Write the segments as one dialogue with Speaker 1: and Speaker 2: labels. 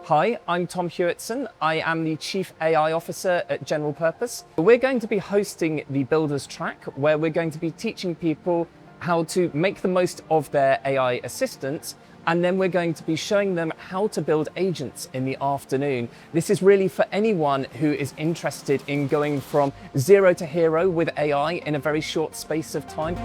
Speaker 1: Hi, I'm Tom Hewitson. I am the Chief AI Officer at General Purpose. We're going to be hosting the Builders Track, where we're going to be teaching people how to make the most of their AI assistants, and then we're going to be showing them how to build agents in the afternoon. This is really for anyone who is interested in going from zero to hero with AI in a very short space of time.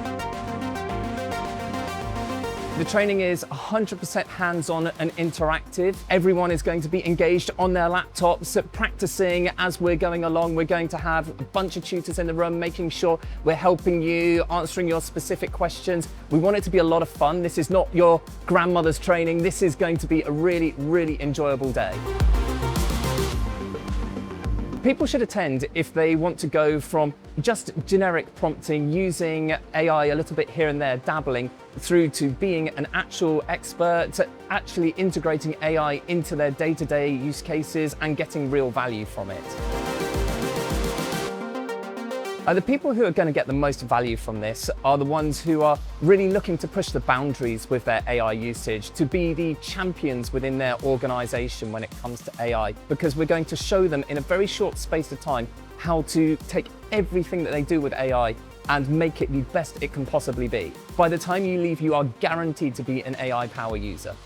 Speaker 1: The training is 100% hands-on and interactive. Everyone is going to be engaged on their laptops, practicing as we're going along. We're going to have a bunch of tutors in the room, making sure we're helping you, answering your specific questions. We want it to be a lot of fun. This is not your grandmother's training. This is going to be a really, really enjoyable day. People should attend if they want to go from just generic prompting, using AI a little bit here and there, dabbling, through to being an actual expert, to actually integrating AI into their day-to-day use cases and getting real value from it. The people who are going to get the most value from this are the ones who are really looking to push the boundaries with their AI usage, to be the champions within their organization when it comes to AI, because we're going to show them in a very short space of time how to take everything that they do with AI and make it the best it can possibly be. By the time you leave, you are guaranteed to be an AI power user.